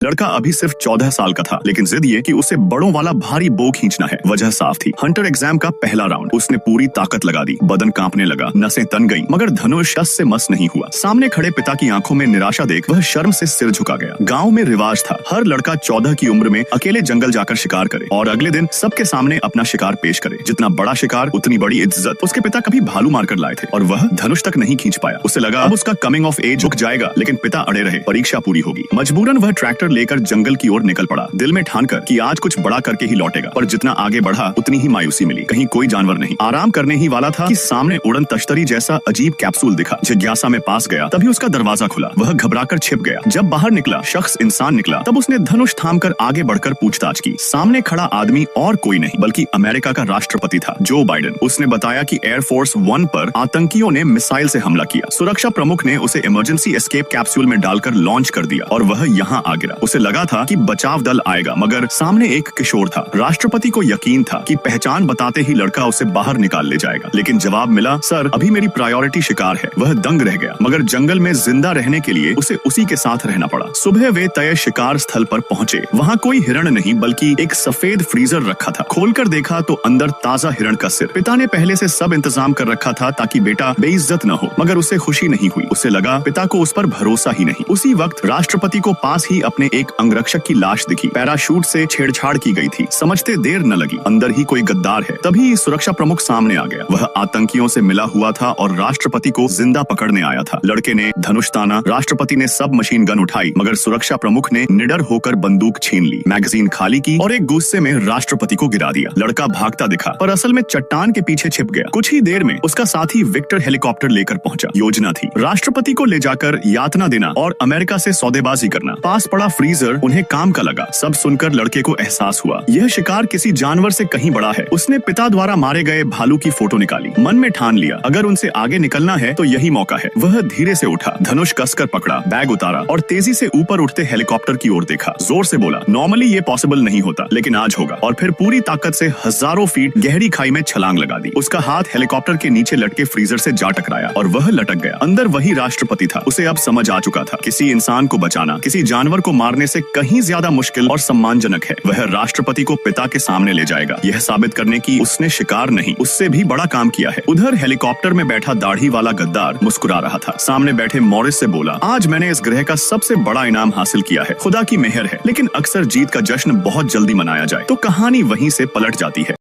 लड़का अभी सिर्फ 14 साल का था, लेकिन जिद ये कि उसे बड़ों वाला भारी बो खींचना है। वजह साफ थी, हंटर एग्जाम का पहला राउंड। उसने पूरी ताकत लगा दी, बदन कांपने लगा, नसें तन गई, मगर धनुष टस से मस नहीं हुआ। सामने खड़े पिता की आंखों में निराशा देख वह शर्म से सिर झुका गया। गाँव में रिवाज था, हर लड़का 14 की उम्र में अकेले जंगल जाकर शिकार करे और अगले दिन सबके सामने अपना शिकार पेश करे। जितना बड़ा शिकार उतनी बड़ी इज्जत। उसके पिता कभी भालू मारकर लाए थे और वह धनुष तक नहीं खींच पाया। उसे लगा अब उसका कमिंग ऑफ एज रुक जाएगा, लेकिन पिता अड़े रहे, परीक्षा पूरी होगी। मजबूरन वह ट्रैक्टर लेकर जंगल की ओर निकल पड़ा, दिल में ठानकर कि आज कुछ बड़ा करके ही लौटेगा। पर जितना आगे बढ़ा उतनी ही मायूसी मिली। कहीं कोई जानवर नहीं, आराम करने ही वाला था कि सामने उड़न तश्तरी जैसा अजीब कैप्सूल दिखा। जिज्ञासा में पास गया, तभी उसका दरवाजा खुला। वह घबराकर छिप गया। जब बाहर निकला, शख्स इंसान निकला। तब उसने धनुष थामकर आगे बढ़कर पूछताछ की। सामने खड़ा आदमी और कोई नहीं बल्कि अमेरिका का राष्ट्रपति था, जो बाइडेन। उसने बताया कि एयरफोर्स 1 पर आतंकियों ने मिसाइल से हमला किया। सुरक्षा प्रमुख ने उसे इमरजेंसी एस्केप कैप्सूल में डालकर लॉन्च कर दिया और वह यहाँ आ गिरा। उसे लगा था कि बचाव दल आएगा, मगर सामने एक किशोर था। राष्ट्रपति को यकीन था कि पहचान बताते ही लड़का उसे बाहर निकाल ले जाएगा, लेकिन जवाब मिला, सर अभी मेरी प्रायोरिटी शिकार है। वह दंग रह गया, मगर जंगल में जिंदा रहने के लिए उसे उसी के साथ रहना पड़ा। सुबह वे तय शिकार स्थल पर पहुंचे। वहाँ कोई हिरण नहीं बल्कि एक सफेद फ्रीजर रखा था। खोलकर देखा तो अंदर ताजा हिरण का सिर। पिता ने पहले से सब इंतजाम कर रखा था ताकि बेटा बेइज्जत न हो, मगर उसे खुशी नहीं हुई। उसे लगा पिता को उस पर भरोसा ही नहीं। उसी वक्त राष्ट्रपति को पास ही अपने एक अंगरक्षक की लाश दिखी। पैराशूट से छेड़छाड़ की गई थी। समझते देर न लगी, अंदर ही कोई गद्दार है। तभी सुरक्षा प्रमुख सामने आ गया। वह आतंकियों से मिला हुआ था और राष्ट्रपति को जिंदा पकड़ने आया था। लड़के ने धनुष ताना, राष्ट्रपति ने सब मशीन गन उठाई, मगर सुरक्षा प्रमुख ने निडर होकर बंदूक छीन ली, मैगजीन खाली की और एक गुस्से में राष्ट्रपति को गिरा दिया। लड़का भागता दिखा, पर असल में चट्टान के पीछे छिप गया। कुछ ही देर में उसका साथी विक्टर हेलीकॉप्टर लेकर पहुंचा। योजना थी राष्ट्रपति को ले जाकर यातना देना और अमेरिका से सौदेबाजी करना। पास पड़ा फ्रीजर उन्हें काम का लगा। सब सुनकर लड़के को एहसास हुआ, यह शिकार किसी जानवर से कहीं बड़ा है। उसने पिता द्वारा मारे गए भालू की फोटो निकाली। मन में ठान लिया, अगर उनसे आगे निकलना है तो यही मौका है। वह धीरे से उठा, धनुष कसकर पकड़ा, बैग उतारा और तेजी से ऊपर उठते हेलीकॉप्टर की ओर देखा। जोर से बोला, नॉर्मली ये पॉसिबल नहीं होता, लेकिन आज होगा। और फिर पूरी ताकत से हजारों फीट गहरी खाई में छलांग लगा दी। उसका हाथ हेलीकॉप्टर के नीचे लटके फ्रीजर से जा टकराया और वह लटक गया। अंदर वही राष्ट्रपति था। उसे अब समझ आ चुका था, किसी इंसान को बचाना किसी जानवर को मारने से कहीं ज्यादा मुश्किल और सम्मानजनक है। वह राष्ट्रपति को पिता के सामने ले जाएगा, यह साबित करने की उसने शिकार नहीं, उससे भी बड़ा काम किया है। उधर हेलीकॉप्टर में बैठा दाढ़ी वाला गद्दार मुस्कुरा रहा था। सामने बैठे मॉरिस से बोला, आज मैंने इस ग्रह का सबसे बड़ा इनाम हासिल किया है, खुदा की मेहर है। लेकिन अक्सर जीत का जश्न बहुत जल्दी मनाया जाए तो कहानी वहीं से पलट जाती है।